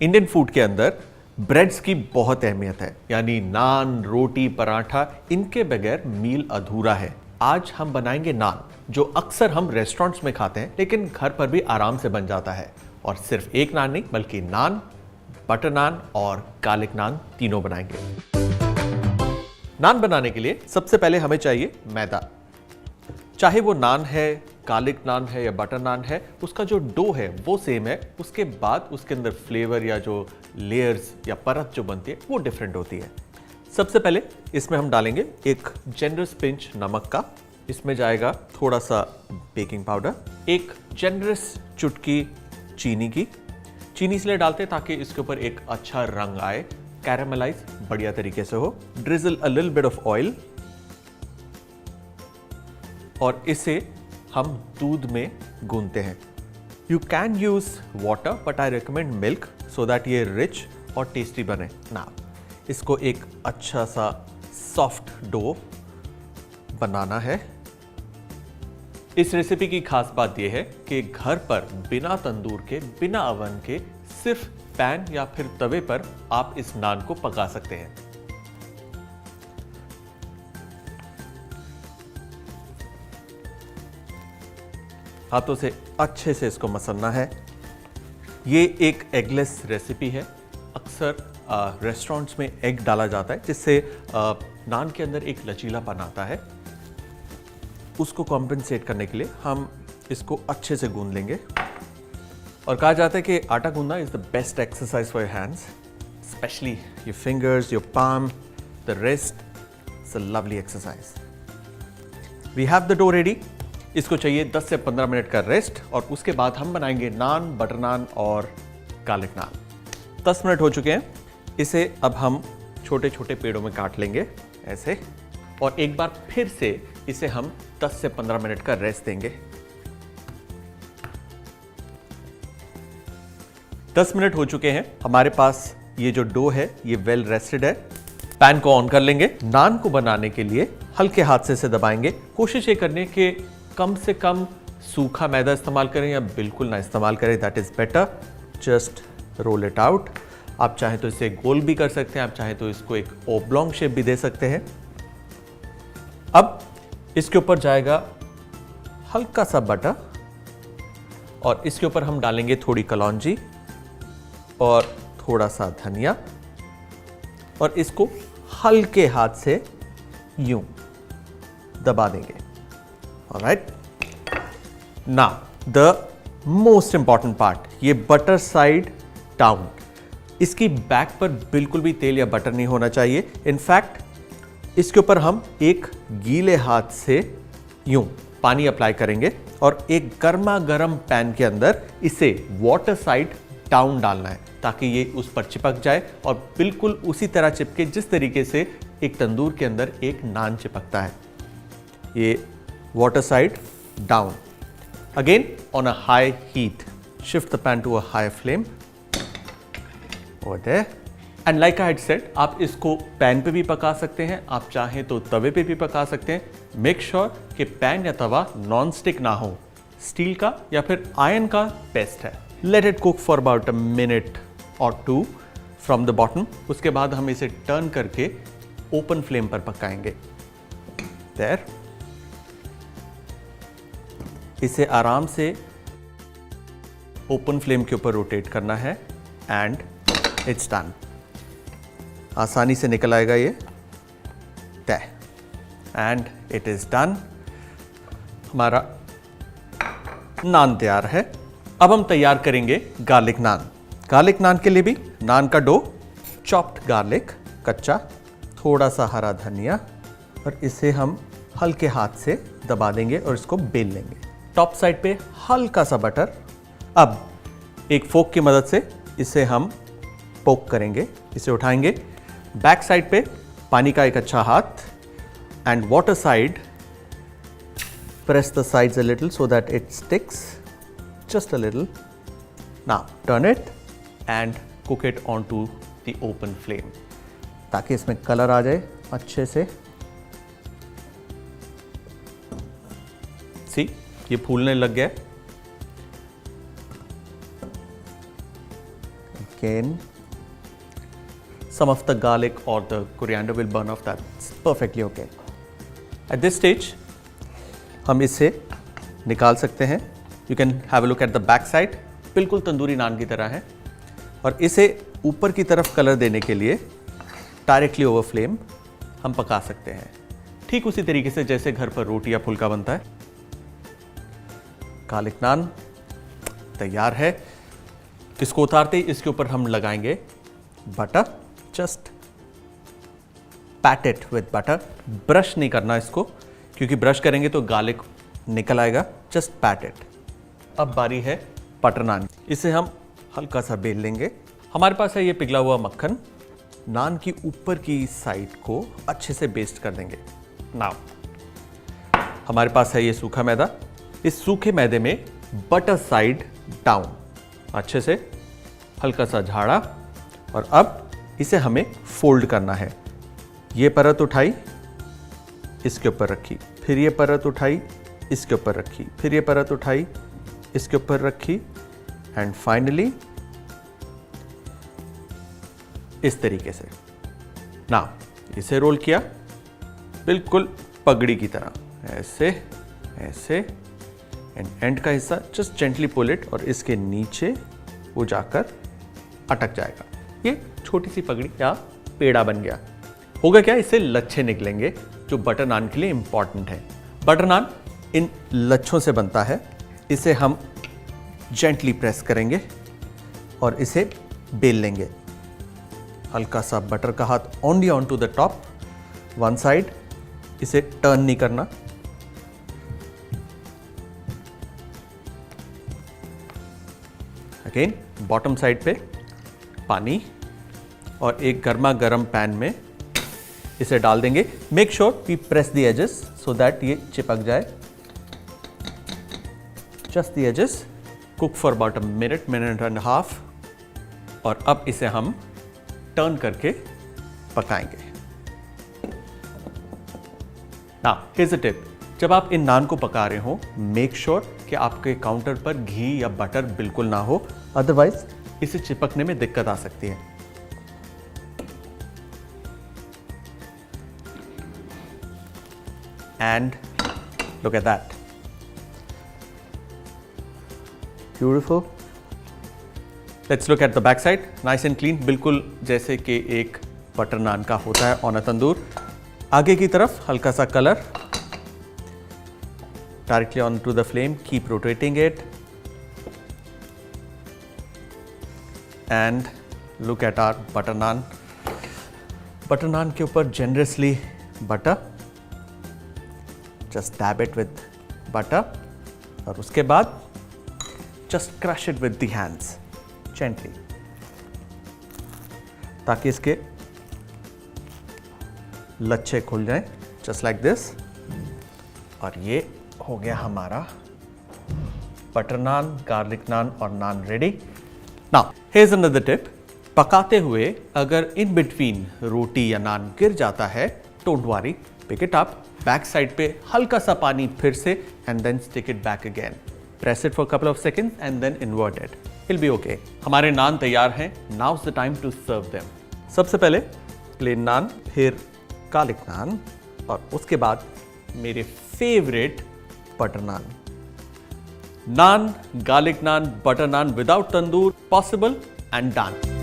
Indian food के अंदर breads की बहुत अहमियत है, यानी नान, रोटी, पराठा, इनके बगैर मील अधूरा है। आज हम बनाएंगे नान, जो अक्सर हम रेस्टोरेंट्स में खाते हैं लेकिन घर पर भी आराम से बन जाता है। और सिर्फ एक नान नहीं, बल्कि नान, बटर नान और गार्लिक नान तीनों बनाएंगे। नान बनाने के लिए सबसे पहले हमें चाहिए मैदा। चाहे वो नान है, गार्लिक नान है या बटर नान है, उसका जो डो है वो सेम है। उसके बाद उसके अंदर फ्लेवर या जो लेयर्स या परत जो बनती है वो डिफरेंट होती है। सबसे पहले इसमें हम डालेंगे एक जेनरस पिंच नमक का। इसमें जाएगा थोड़ा सा बेकिंग पाउडर, एक जेनरस चुटकी चीनी की। चीनी इसलिए डालते हैं ताकि इसके ऊपर एक अच्छा रंग आए, कैरामलाइज बढ़िया तरीके से हो। Drizzle a little bit of oil और इसे हम दूध में गूंथते हैं। You can use water but I recommend milk so that ये रिच और टेस्टी बने ना। इसको एक अच्छा सा सॉफ्ट डो बनाना है। इस रेसिपी की खास बात यह है कि घर पर बिना तंदूर के, बिना अवन के, सिर्फ पैन या फिर तवे पर आप इस नान को पका सकते हैं। हाथों से अच्छे से इसको मसलना है। ये एक एगलेस रेसिपी है। अक्सर रेस्टोरेंट्स में एग डाला जाता है जिससे नान के अंदर एक लचीलापन आता है। उसको कॉम्पेंसेट करने के लिए हम इसको अच्छे से गूंद लेंगे। और कहा जाता है कि आटा गूंदना is the best exercise for your hands, specially your fingers, your palm, the wrist. It's a lovely exercise. We have the dough ready. इसको चाहिए 10 से 15 मिनट का रेस्ट और उसके बाद हम बनाएंगे नान, बटर नान और गार्लिक नान। 10 मिनट हो चुके हैं। इसे अब हम छोटे छोटे पेड़ों में काट लेंगे ऐसे, और एक बार फिर से इसे हम 10 से 15 मिनट का रेस्ट देंगे। 10 मिनट हो चुके हैं। हमारे पास ये जो डो है ये वेल रेस्टेड है। पैन को ऑन कर लेंगे। नान को बनाने के लिए हल्के हाथ से इसे दबाएंगे। कोशिश ये करने के कम से कम सूखा मैदा इस्तेमाल करें या बिल्कुल ना इस्तेमाल करें, that is better. Just roll it out. आप चाहें तो इसे गोल भी कर सकते हैं, आप चाहें तो इसको एक ओब्लॉन्ग शेप भी दे सकते हैं। अब इसके ऊपर जाएगा हल्का सा बटर और इसके ऊपर हम डालेंगे थोड़ी कलौंजी और थोड़ा सा धनिया और इसको हल्के हाथ से यूं दबा देंगे। Alright, now the most important part, ये बटर साइड डाउन। इसकी बैक पर बिल्कुल भी तेल या बटर नहीं होना चाहिए। इनफैक्ट इसके ऊपर हम एक गीले हाथ से यूं पानी अप्लाई करेंगे और एक गर्मा गर्म पैन के अंदर इसे वाटर साइड डाउन डालना है ताकि ये उस पर चिपक जाए और बिल्कुल उसी तरह चिपके जिस तरीके से एक तंदूर के अंदर एक नान चिपकता है। ये water side down. Again on a high heat. Shift the pan to a higher flame. Over there. And like I had said, आप इसको पैन पे भी पका सकते हैं, आप चाहें तो तवे पे भी पका सकते हैं। Make sure कि पैन या तवा नॉन स्टिक ना हो, स्टील का या फिर आयरन का बेस्ट है। Let it cook for about a minute or two from the bottom. उसके बाद हम इसे टर्न करके ओपन फ्लेम पर पकाएंगे। There. इसे आराम से ओपन फ्लेम के ऊपर रोटेट करना है एंड इट्स डन। आसानी से निकल आएगा ये तय एंड इट इज डन। हमारा नान तैयार है। अब हम तैयार करेंगे गार्लिक नान। गार्लिक नान के लिए भी नान का डो, चॉप्ड गार्लिक कच्चा, थोड़ा सा हरा धनिया और इसे हम हल्के हाथ से दबा देंगे और इसको बेल लेंगे। टॉप साइड पे हल्का सा बटर। अब एक फोक की मदद से इसे हम पोक करेंगे, इसे उठाएंगे। बैक साइड पे पानी का एक अच्छा हाथ and water side, press the sides a little so that it sticks just a little. Now turn it and cook it on to the open flame ताकि इसमें कलर आ जाए अच्छे से। सी, ये फूलने लग गया। again. Some of the garlic or the coriander will burn off. That's perfectly okay. At this stage, हम इसे निकाल सकते हैं. You can have a look at the back side. बिल्कुल तंदूरी नान की तरह है. और इसे ऊपर की तरफ कलर देने के लिए डायरेक्टली ओवर फ्लेम हम पका सकते हैं, ठीक उसी तरीके से जैसे घर पर रोटी या फुल्का बनता है. गार्लिक नान तैयार है. इसको उतारते ही इसके ऊपर हम लगाएंगे butter. Just PAT it with butter. Brush नहीं करना इसको, क्योंकि ब्रश करेंगे तो गार्लिक निकल आएगा. Just PAT it. अब बारी है बटर नान. इसे हम हल्का सा बेल लेंगे. हमारे पास है ये पिघला हुआ मक्खन. नान की ऊपर की साइड को अच्छे से बेस्ट कर देंगे. नाउ हमारे पास है ये सूखा मैदा. इस सूखे मैदे में बटर साइड डाउन अच्छे से हल्का सा झाड़ा. और अब इसे हमें फोल्ड करना है. ये परत उठाई, इसके ऊपर रखी, फिर ये परत उठाई, इसके ऊपर रखी, फिर ये परत उठाई, इसके ऊपर रखी, एंड फाइनली इस तरीके से. ना इसे रोल किया बिल्कुल पगड़ी की तरह, ऐसे ऐसे, एंड एंड का हिस्सा जस्ट जेंटली पुल इट और इसके नीचे वो जाकर अटक जाएगा. ये छोटी सी पगड़ी या पेड़ा बन गया. होगा क्या, इससे लच्छे निकलेंगे जो बटर नान के लिए इंपॉर्टेंट है. बटर नान इन लच्छों से बनता है. इसे हम जेंटली प्रेस करेंगे और इसे बेल लेंगे. हल्का सा बटर का हाथ only on to the top, one side. इसे टर्न नहीं करना. अगेन बॉटम साइड पे पानी और एक गर्मा गर्म पैन में इसे डाल देंगे. Make sure we press the edges so that ये चिपक जाए. Just the edges. Cook for about a minute, minute and half. और अब इसे हम टर्न करके पकाएंगे. Now here's a tip. जब आप इन नान को पका रहे हो, मेक श्योर कि आपके काउंटर पर घी या बटर बिल्कुल ना हो, अदरवाइज इसे चिपकने में दिक्कत आ सकती है. And look at that. Beautiful. Let's look at the back side. Nice and clean, बिल्कुल जैसे कि एक बटर नान का होता है ऑन अ तंदूर. आगे की तरफ हल्का सा colour directly on to the flame. Keep rotating it and look at our butter naan. Butter naan के ऊपर generously butter. Just dab it with butter और उसके बाद just crush it with the hands gently, ताकि इसके लच्छे खुल जाएं. Just like this. और ये हो गया हमारा बटर नान, गार्लिक नान और naan ready. Now here's another tip. पकाते हुए अगर इन बिटवीन रोटी या नान गिर जाता है, don't worry, pick it up. Back side पे हल्का सा पानी फिर से and then stick it back again. Press it for couple of seconds and then invert it. It will be okay. हमारे नान तैयार हैं. Now is the time to serve them. सबसे पहले प्लेन नान, फिर गार्लिक नान और उसके बाद मेरे favourite butter naan. Naan, garlic naan, butter naan without tandoor, possible and done.